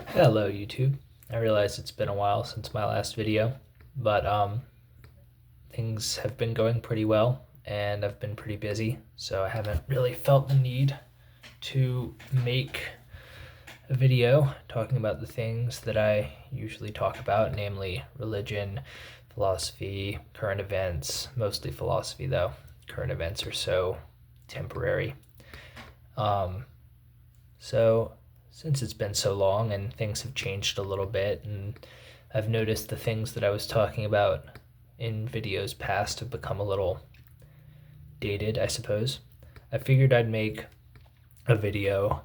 Hello YouTube. I realize it's been a while since my last video, but things have been going pretty well and I've been pretty busy, so I haven't really felt the need to make a video talking about the things that I usually talk about, namely religion, philosophy, current events, mostly philosophy though. Current events are so temporary. Um, so since it's been so long and things have changed a little bit, and I've noticed the things that I was talking about in videos past have become a little dated, I suppose. I figured I'd make a video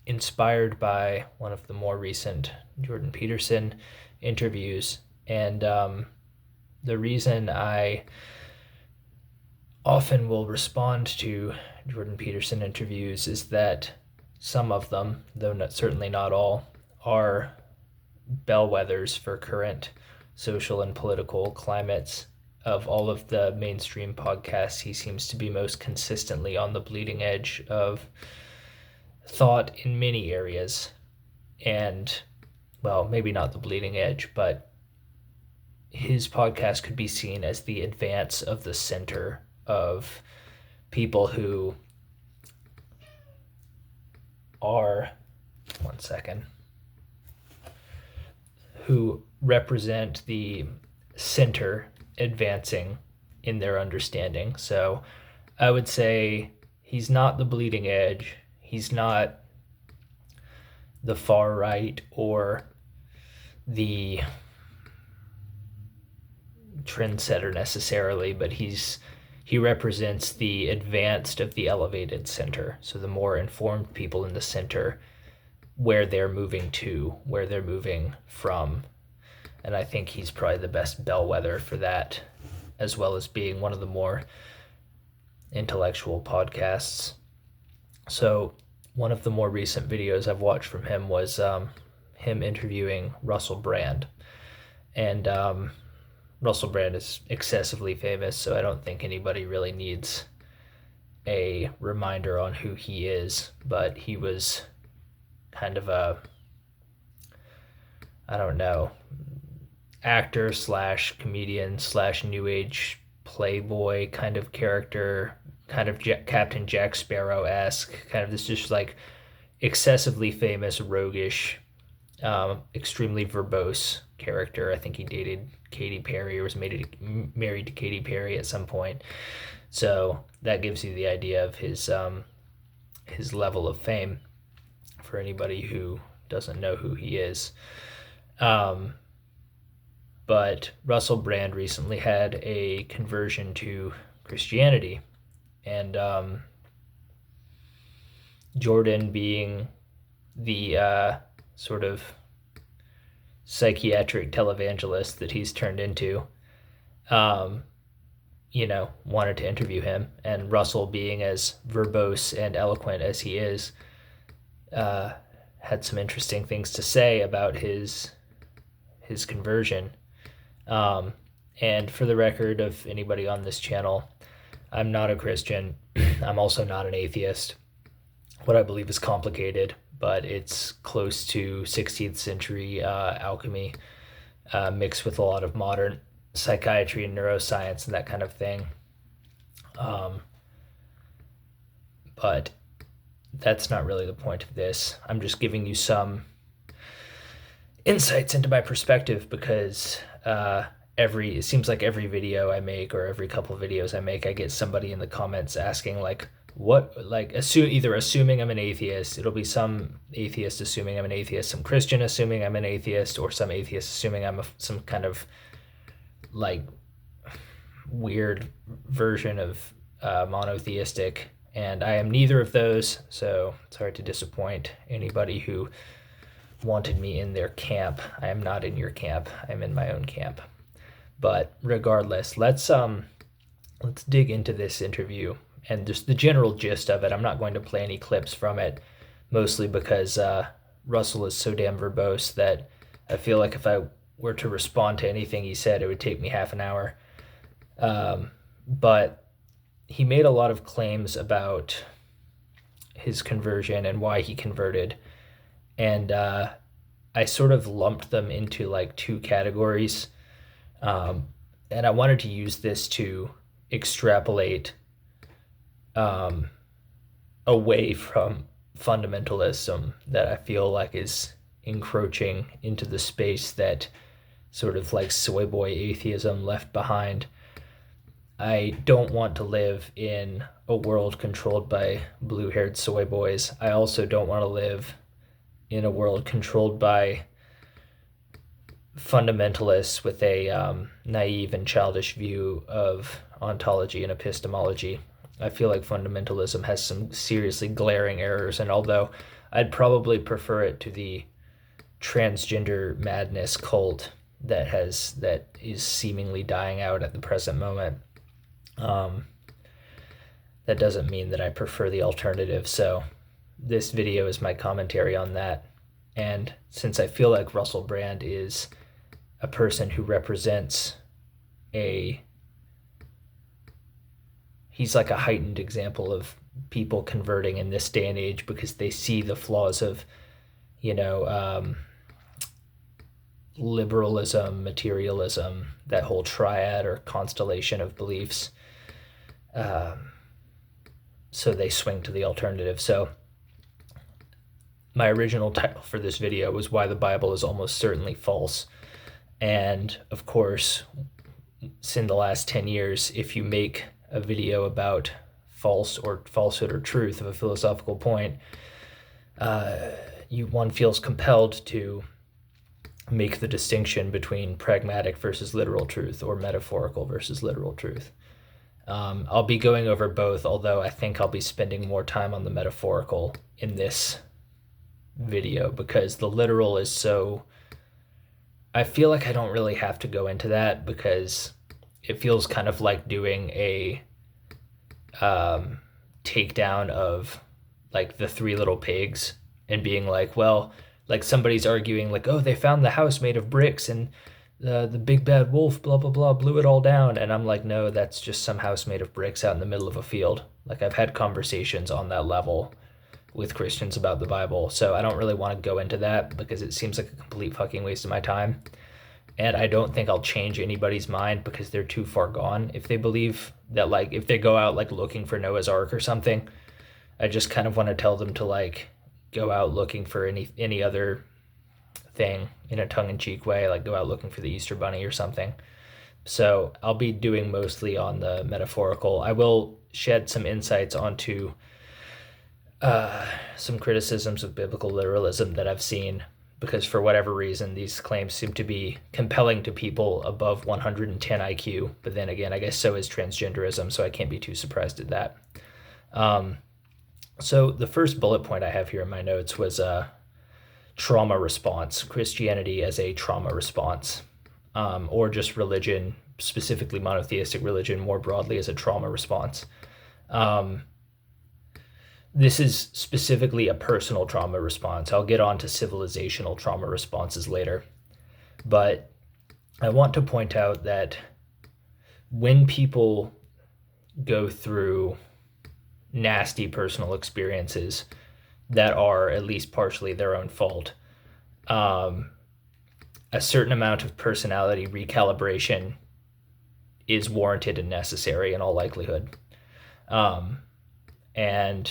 inspired by one of the more recent Jordan Peterson interviews. And the reason I often will respond to Jordan Peterson interviews is that some of them, though certainly not all, are bellwethers for current social and political climates. Of all of the mainstream podcasts, he seems to be most consistently on the bleeding edge of thought in many areas. And, well, maybe not the bleeding edge, but his podcast could be seen as the advance of the center of people who are, one second, who represent the center advancing in their understanding. So I would say he's not the bleeding edge. He's not the far right or the trendsetter necessarily, but he represents the advanced of the elevated center. So the more informed people in the center, where they're moving to, where they're moving from. And I think he's probably the best bellwether for that, as well as being one of the more intellectual podcasts. So one of the more recent videos I've watched from him was him interviewing Russell Brand. And Russell Brand is excessively famous, so I don't think anybody really needs a reminder on who he is. But he was kind of a, I don't know, actor slash comedian slash new age playboy kind of character, kind of Captain Jack Sparrow esque, kind of this just like excessively famous, roguish, extremely verbose character. I think he dated Katy Perry or was married to Katy Perry at some point. So that gives you the idea of his level of fame for anybody who doesn't know who he is. But Russell Brand recently had a conversion to Christianity, and Jordan, being the sort of psychiatric televangelist that he's turned into, um, wanted to interview him. And Russell, being as verbose and eloquent as he is, had some interesting things to say about his conversion. And for the record of anybody on this channel, I'm not a Christian. I'm also not an atheist. What I believe is complicated, but it's close to 16th century alchemy, mixed with a lot of modern psychiatry and neuroscience and that kind of thing. But that's not really the point of this. I'm just giving you some insights into my perspective because it seems like every video I make or every couple of videos I make, I get somebody in the comments asking like, either assuming I'm an atheist. It'll be some atheist assuming I'm an atheist, some Christian assuming I'm an atheist, or some atheist assuming I'm some kind of like weird version of monotheistic. And I am neither of those, so it's hard to disappoint anybody who wanted me in their camp. I am not in your camp. I'm in my own camp. But regardless, let's dig into this interview and just the general gist of it. I'm not going to play any clips from it, mostly because Russell is so damn verbose that I feel like if I were to respond to anything he said, it would take me half an hour. But he made a lot of claims about his conversion and why he converted. And I sort of lumped them into like two categories. And I wanted to use this to extrapolate away from fundamentalism that I feel like is encroaching into the space that sort of like soy boy atheism left behind. I don't want to live in a world controlled by blue-haired soy boys. I also don't want to live in a world controlled by fundamentalists with a naive and childish view of ontology and epistemology. I feel like fundamentalism has some seriously glaring errors, and although I'd probably prefer it to the transgender madness cult that is seemingly dying out at the present moment, that doesn't mean that I prefer the alternative. So this video is my commentary on that. And since I feel like Russell Brand is a person who represents he's like a heightened example of people converting in this day and age because they see the flaws of, liberalism, materialism, that whole triad or constellation of beliefs. So they swing to the alternative. So my original title for this video was Why the Bible is Almost Certainly False. And of course, in the last 10 years, if you make a video about falsehood or truth of a philosophical point, one feels compelled to make the distinction between pragmatic versus literal truth or metaphorical versus literal truth. I'll be going over both, although I think I'll be spending more time on the metaphorical in this video because the literal is so... I feel like I don't really have to go into that because it feels kind of like doing a takedown of like the Three Little Pigs and being like, well, like somebody's arguing like, oh, they found the house made of bricks and the big bad wolf, blah, blah, blah, blew it all down. And I'm like, no, that's just some house made of bricks out in the middle of a field. Like I've had conversations on that level with Christians about the Bible. So I don't really want to go into that because it seems like a complete fucking waste of my time. And I don't think I'll change anybody's mind because they're too far gone. If they believe that, like, if they go out like looking for Noah's Ark or something, I just kind of want to tell them to like go out looking for any other thing in a tongue-in-cheek way, like go out looking for the Easter Bunny or something. So I'll be doing mostly on the metaphorical. I will shed some insights onto some criticisms of biblical literalism that I've seen, because for whatever reason, these claims seem to be compelling to people above 110 IQ. But then again, I guess so is transgenderism, so I can't be too surprised at that. So the first bullet point I have here in my notes was trauma response, Christianity as a trauma response, or just religion, specifically monotheistic religion more broadly as a trauma response. This is specifically a personal trauma response. I'll get on to civilizational trauma responses later. But I want to point out that when people go through nasty personal experiences that are at least partially their own fault, a certain amount of personality recalibration is warranted and necessary in all likelihood. And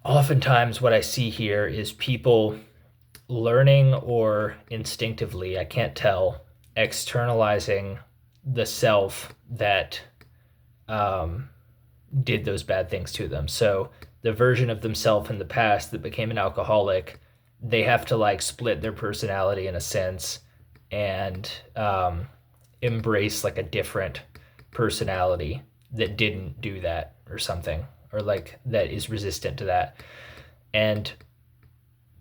oftentimes what I see here is people learning or instinctively, I can't tell, externalizing the self that did those bad things to them. So the version of themselves in the past that became an alcoholic, they have to like split their personality in a sense and embrace like a different personality that didn't do that or something, or like that is resistant to that. And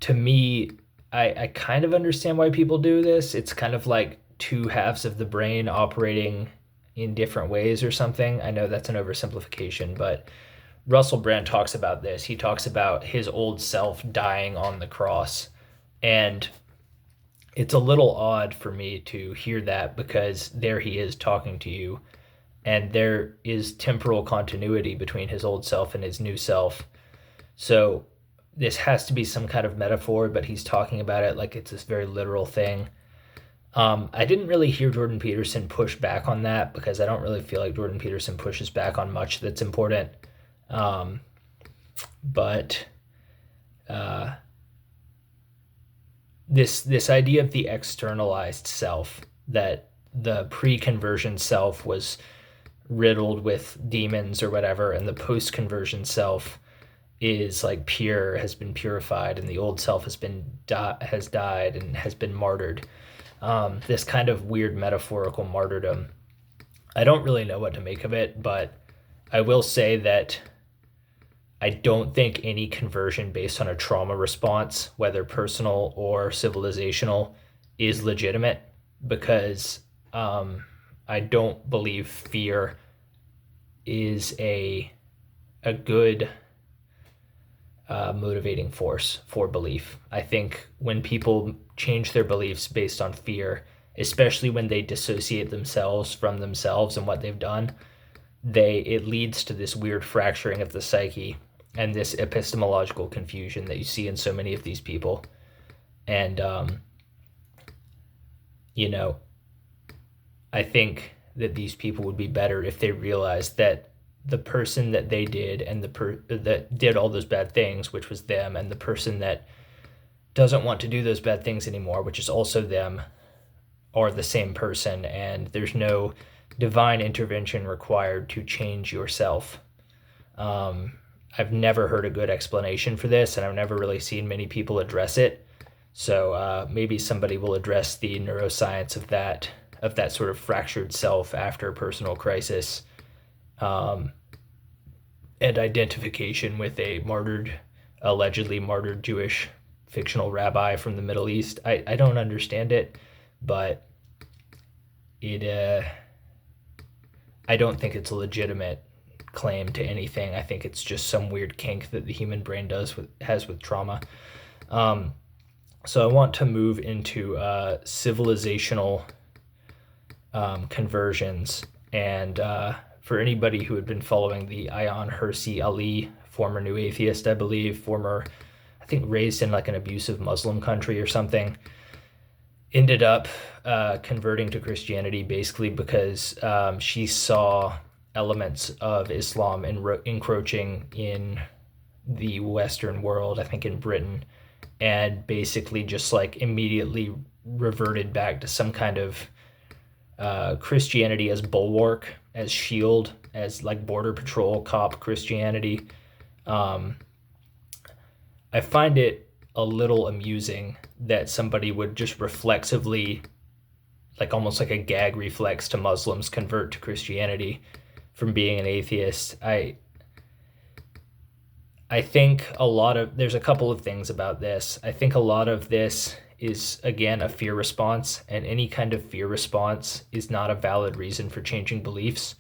to me, I kind of understand why people do this. It's kind of like two halves of the brain operating in different ways or something. I know that's an oversimplification, but Russell Brand talks about this. He talks about his old self dying on the cross. And it's a little odd for me to hear that because there he is talking to you, and there is temporal continuity between his old self and his new self. So this has to be some kind of metaphor, but he's talking about it like it's this very literal thing. I didn't really hear Jordan Peterson push back on that because I don't really feel like Jordan Peterson pushes back on much that's important. But this idea of the externalized self, that the pre-conversion self was riddled with demons or whatever, and the post-conversion self is like pure, has been purified, and the old self has died and has been martyred. This kind of weird metaphorical martyrdom. I don't really know what to make of it, but I will say that I don't think any conversion based on a trauma response, whether personal or civilizational, is legitimate, because I don't believe fear is a good motivating force for belief. I think when people change their beliefs based on fear, especially when they dissociate themselves from themselves and what they've done, it leads to this weird fracturing of the psyche and this epistemological confusion that you see in so many of these people. And I think that these people would be better if they realized that the person that they did and that did all those bad things, which was them, and the person that doesn't want to do those bad things anymore, which is also them, are the same person, and there's no divine intervention required to change yourself. I've never heard a good explanation for this, and I've never really seen many people address it. So maybe somebody will address the neuroscience of that sort of fractured self after personal crisis, and identification with a allegedly martyred Jewish fictional rabbi from the Middle East. I don't understand it, but I don't think it's a legitimate claim to anything. I think it's just some weird kink that the human brain has with trauma. So I want to move into civilizational conversions. And for anybody who had been following the Ayaan Hirsi Ali, former New Atheist, I believe, I think raised in like an abusive Muslim country or something, ended up converting to Christianity basically because she saw elements of Islam encroaching in the Western world, I think in Britain, and basically just like immediately reverted back to some kind of Christianity as bulwark, as shield, as like border patrol cop Christianity. I find it a little amusing that somebody would just reflexively, like almost like a gag reflex to Muslims, convert to Christianity from being an atheist. I think there's a couple of things about this. I think a lot of this is, again, a fear response, and any kind of fear response is not a valid reason for changing beliefs.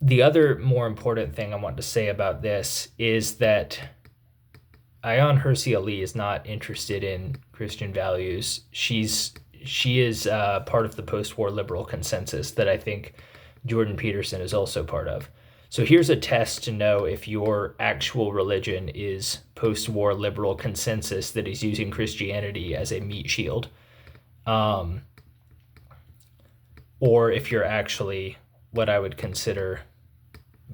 The other more important thing I want to say about this is that Ayaan Hirsi Ali is not interested in Christian values. She is part of the post-war liberal consensus that I think Jordan Peterson is also part of. So here's a test to know if your actual religion is post-war liberal consensus that is using Christianity as a meat shield, or if you're actually what I would consider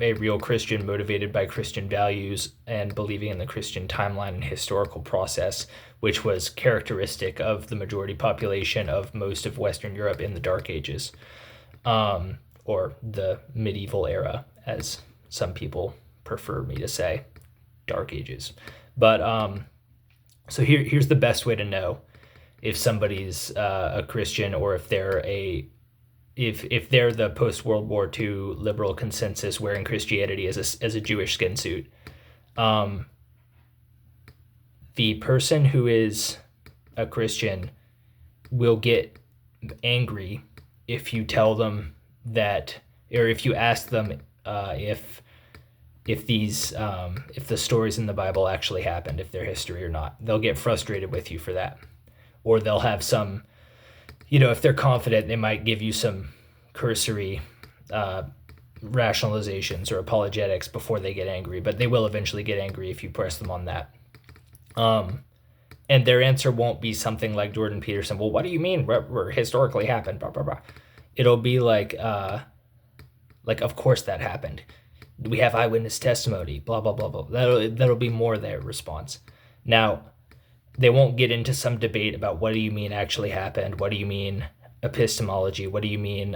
a real Christian motivated by Christian values and believing in the Christian timeline and historical process, which was characteristic of the majority population of most of Western Europe in the Dark Ages, or the medieval era, as some people prefer me to say, Dark Ages. But so here's the best way to know if somebody's a Christian, or if they're if they're the post-World War II liberal consensus wearing Christianity as a Jewish skin suit. The person who is a Christian will get angry if you tell them that, or if you ask them if the stories in the Bible actually happened, if they're history or not. They'll get frustrated with you for that, or they'll have some, if they're confident, they might give you some cursory rationalizations or apologetics before they get angry, but they will eventually get angry if you press them on that. And their answer won't be something like Jordan Peterson. Well, what do you mean? What historically happened? Blah blah blah. It'll be like, of course that happened. We have eyewitness testimony. Blah blah blah blah. That'll be more their response. Now, they won't get into some debate about what do you mean actually happened. What do you mean epistemology? What do you mean?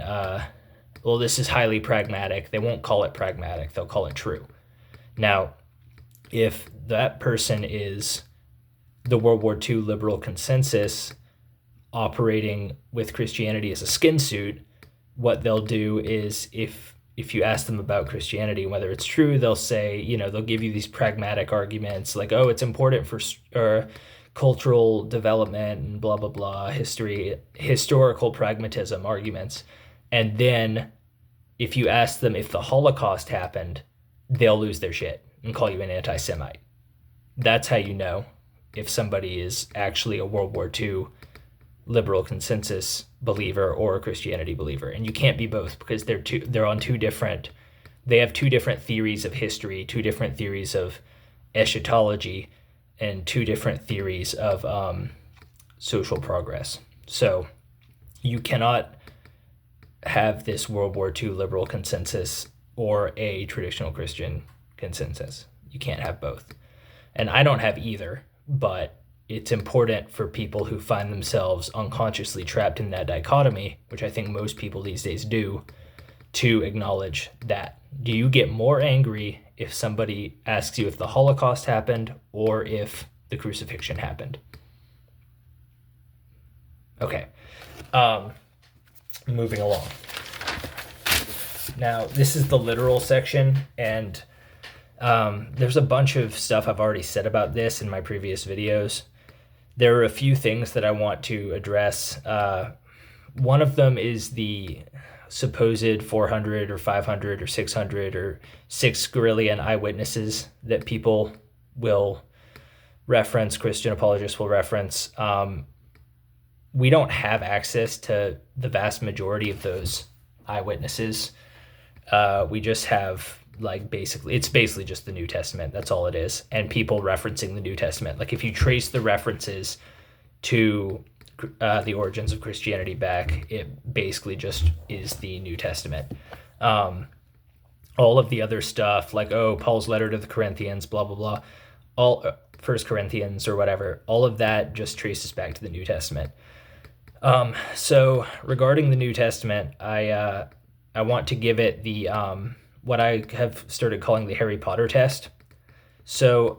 Well, this is highly pragmatic. They won't call it pragmatic. They'll call it true. Now, if that person is the World War II liberal consensus operating with Christianity as a skin suit, what they'll do is if you ask them about Christianity, whether it's true, they'll say, they'll give you these pragmatic arguments like, oh, it's important for cultural development and blah, blah, blah, historical pragmatism arguments. And then if you ask them if the Holocaust happened, they'll lose their shit and call you an anti-Semite. That's how you know if somebody is actually a World War II liberal consensus believer or a Christianity believer. And you can't be both because they have two different theories of history, two different theories of eschatology, and two different theories of social progress. So you cannot have this World War II liberal consensus or a traditional Christian consensus. You can't have both. And I don't have either, but it's important for people who find themselves unconsciously trapped in that dichotomy, which I think most people these days do, to acknowledge that. Do you get more angry if somebody asks you if the Holocaust happened or if the crucifixion happened? Okay. Moving along. Now, this is the literal section, and there's a bunch of stuff I've already said about this in my previous videos. There are a few things that I want to address. One of them is the supposed 400 or 500 or 600 or 6 Guerrillian eyewitnesses that people will reference, Christian apologists will reference. We don't have access to the vast majority of those eyewitnesses. We just have it's basically just the New Testament. That's all it is. And people referencing the New Testament. Like if you trace the references to the origins of Christianity back, it basically just is the New Testament. All of the other stuff like, Paul's letter to the Corinthians, blah, blah, blah, all 1 Corinthians or whatever, all of that just traces back to the New Testament. So regarding the New Testament, I want to give it the what I have started calling the Harry Potter test. So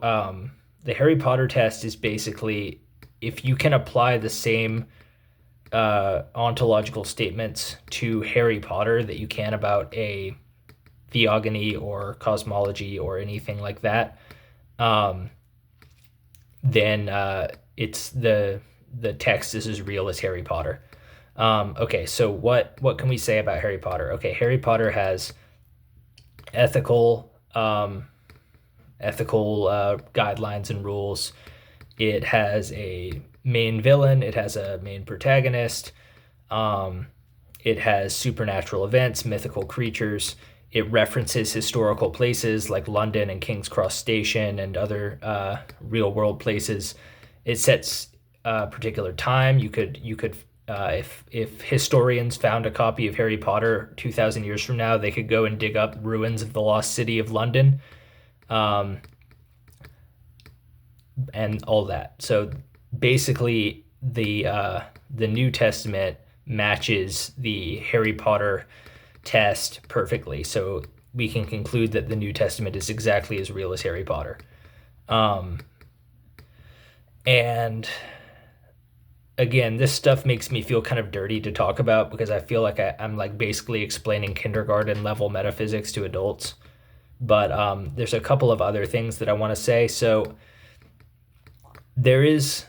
the Harry Potter test is basically if you can apply the same ontological statements to Harry Potter that you can about a theogony or cosmology or anything like that, then it's the text is as real as Harry Potter. Okay, so what can we say about Harry Potter? Okay, Harry Potter has ethical guidelines and rules. It has a main villain. It has a main protagonist. It has supernatural events, mythical creatures. It references historical places like London and King's Cross Station and other real world places. It sets a particular time. You could if historians found a copy of Harry Potter 2,000 years from now, they could go and dig up ruins of the lost city of London, and all that. So basically, the New Testament matches the Harry Potter test perfectly. So we can conclude that the New Testament is exactly as real as Harry Potter. And again, this stuff makes me feel kind of dirty to talk about because I feel like I'm like basically explaining kindergarten level metaphysics to adults. But there's a couple of other things that I want to say. So there is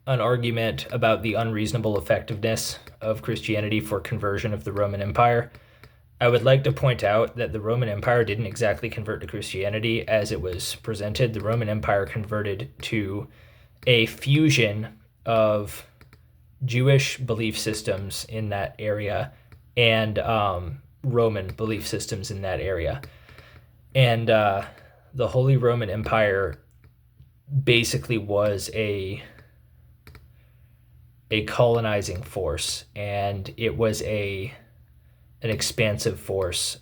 an argument about the unreasonable effectiveness of Christianity for conversion of the Roman Empire. I would like to point out that the Roman Empire didn't exactly convert to Christianity as it was presented. The Roman Empire converted to a fusion of Jewish belief systems in that area and Roman belief systems in that area. And the Holy Roman Empire basically was a colonizing force, and it was an expansive force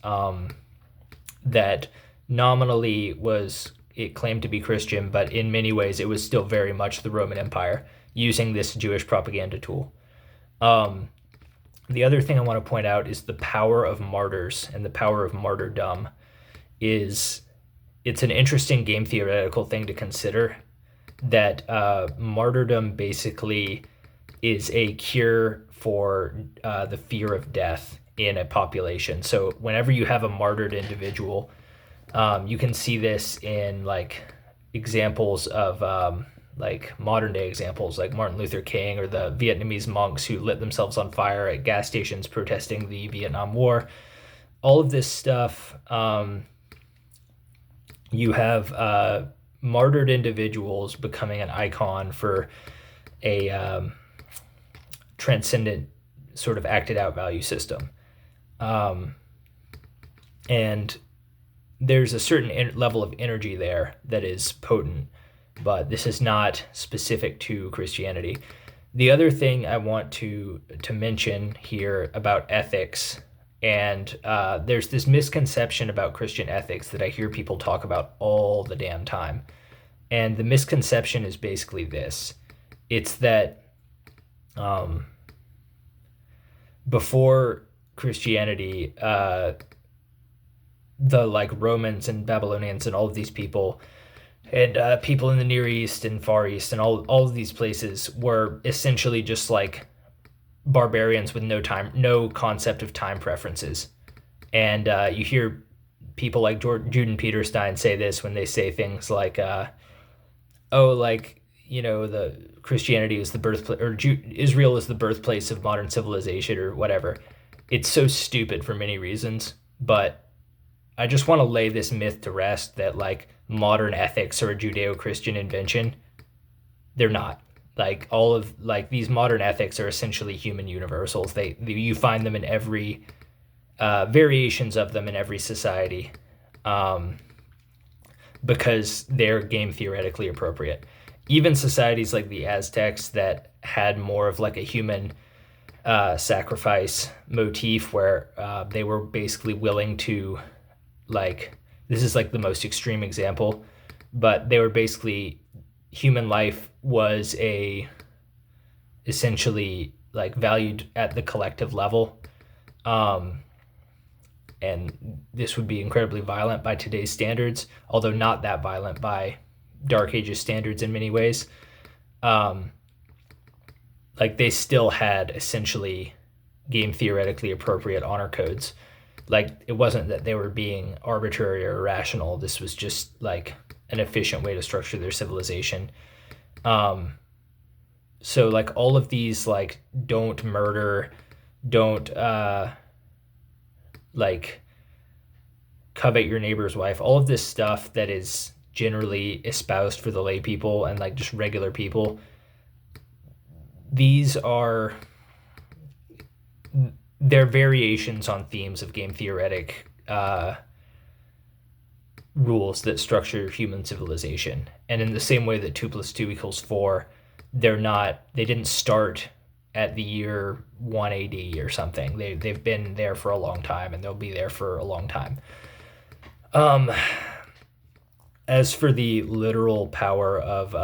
that nominally it claimed to be Christian, but in many ways it was still very much the Roman Empire using this Jewish propaganda tool. The other thing I want to point out is the power of martyrs and the power of martyrdom. It's an interesting game theoretical thing to consider, that martyrdom basically is a cure for the fear of death in a population. So whenever you have a martyred individual, you can see this in like examples of like modern day examples, like Martin Luther King or the Vietnamese monks who lit themselves on fire at gas stations protesting the Vietnam War. All of this stuff, you have martyred individuals becoming an icon for a transcendent sort of acted out value system. And there's a certain level of energy there that is potent, but this is not specific to Christianity. The other thing I want to mention here about ethics, and there's this misconception about Christian ethics that I hear people talk about all the damn time. And the misconception is basically this. It's that before Christianity, the like Romans and Babylonians and all of these people and people in the Near East and Far East and all of these places were essentially just like barbarians with no concept of time preferences. And you hear people like Jordan Peterson say this when they say things like, the Christianity is the birthplace, or Israel is the birthplace of modern civilization or whatever. It's so stupid for many reasons, but I just want to lay this myth to rest that like modern ethics are a Judeo-Christian invention. They're not. Like all of like these modern ethics are essentially human universals. You find them in every variations of them in every society, because they're game theoretically appropriate. Even societies like the Aztecs that had more of like a human sacrifice motif, where they were basically willing to, like, this is like the most extreme example, but they were basically, human life was essentially like valued at the collective level. And this would be incredibly violent by today's standards, although not that violent by Dark Ages standards in many ways. Like they still had essentially game theoretically appropriate honor codes. Like it wasn't that they were being arbitrary or irrational. This was just like an efficient way to structure their civilization. So like all of these, like, don't murder, don't like covet your neighbor's wife, all of this stuff that is generally espoused for the lay people and like just regular people, they're variations on themes of game theoretic rules that structure human civilization. And in the same way that 2 + 2 = 4, they didn't start at the year 1 AD or something. They've been there for a long time, and they'll be there for a long time. As for the literal power of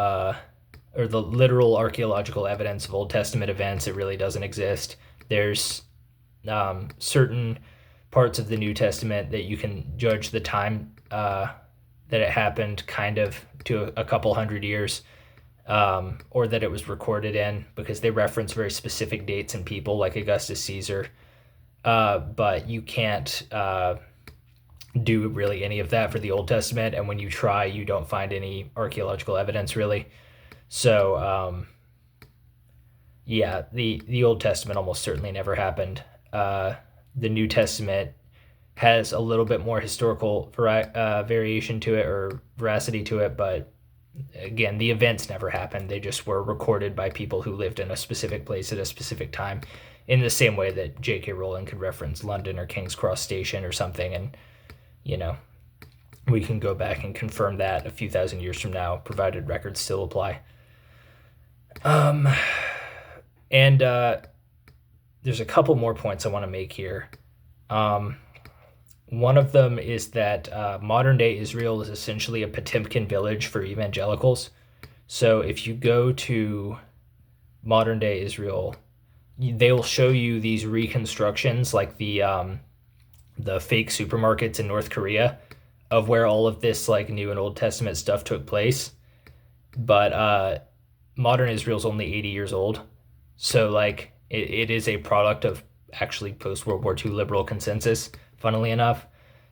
or the literal archaeological evidence of Old Testament events, it really doesn't exist. There's certain parts of the New Testament that you can judge the time that it happened kind of to a couple hundred years, or that it was recorded in, because they reference very specific dates and people like Augustus Caesar. But you can't do really any of that for the Old Testament, and when you try, you don't find any archaeological evidence really. So the Old Testament almost certainly never happened. The New Testament has a little bit more historical variation to it, or veracity to it, but again, the events never happened. They just were recorded by people who lived in a specific place at a specific time. in the same way that J.K. Rowling could reference London or King's Cross Station or something, and you know, we can go back and confirm that a few thousand years from now, provided records still apply. And there's a couple more points I want to make here. One of them is that modern day Israel is essentially a Potemkin village for evangelicals. So if you go to modern day Israel, they'll show you these reconstructions, like the fake supermarkets in North Korea, of where all of this like New and Old Testament stuff took place. But modern Israel's only 80 years old, so like it is a product of actually post World War II liberal consensus, funnily enough.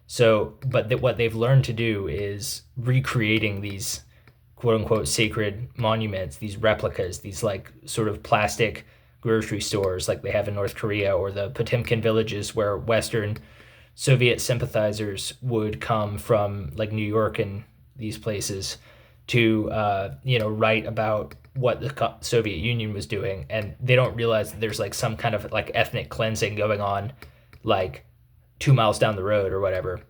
So, but what they've learned to do is recreating these quote unquote sacred monuments, these replicas, these like sort of plastic grocery stores like they have in North Korea, or the Potemkin villages where Western Soviet sympathizers would come from, like New York and these places, to write about what the Soviet Union was doing, and they don't realize that there's like some kind of like ethnic cleansing going on, like 2 miles down the road or whatever.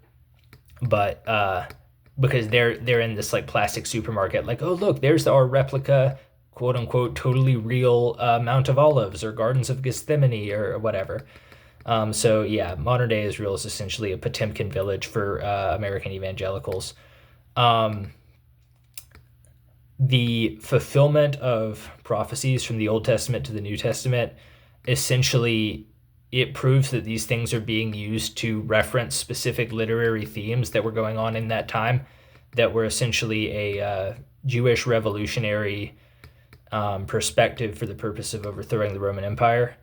But because they're in this like plastic supermarket, like, oh look, there's our replica, quote unquote, totally real Mount of Olives or Gardens of Gethsemane or whatever. So yeah, modern day Israel is essentially a Potemkin village for American evangelicals. The fulfillment of prophecies from the Old Testament to the New Testament, essentially, it proves that these things are being used to reference specific literary themes that were going on in that time, that were essentially a Jewish revolutionary perspective for the purpose of overthrowing the Roman Empire.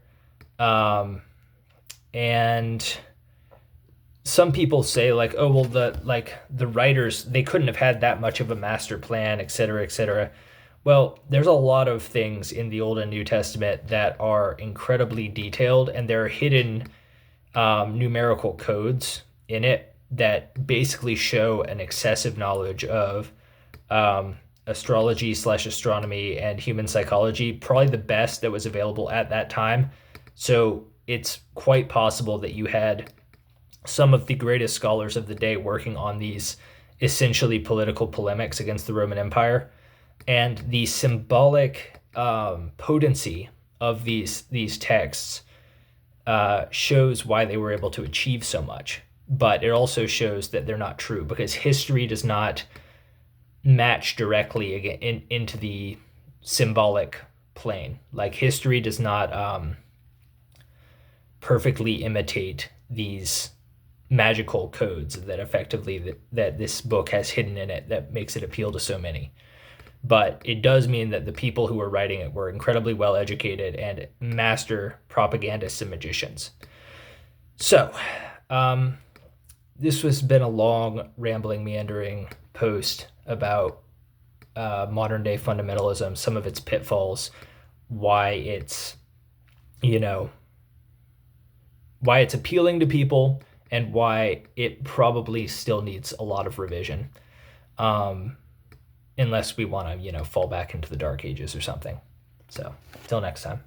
And some people say like, oh, well, the writers, they couldn't have had that much of a master plan, et cetera, et cetera. Well, there's a lot of things in the Old and New Testament that are incredibly detailed, and there are hidden numerical codes in it that basically show an excessive knowledge of astrology / astronomy and human psychology, probably the best that was available at that time. So it's quite possible that you had some of the greatest scholars of the day working on these essentially political polemics against the Roman Empire. And the symbolic potency of these texts shows why they were able to achieve so much. But it also shows that they're not true, because history does not match directly into the symbolic plane. Like, history does not perfectly imitate these magical codes that effectively that this book has hidden in it that makes it appeal to so many. But it does mean that the people who were writing it were incredibly well educated and master propagandists and magicians. So this has been a long, rambling, meandering post about modern day fundamentalism, some of its pitfalls, why it's appealing to people, and why it probably still needs a lot of revision, unless we want to, fall back into the Dark Ages or something. So, till next time.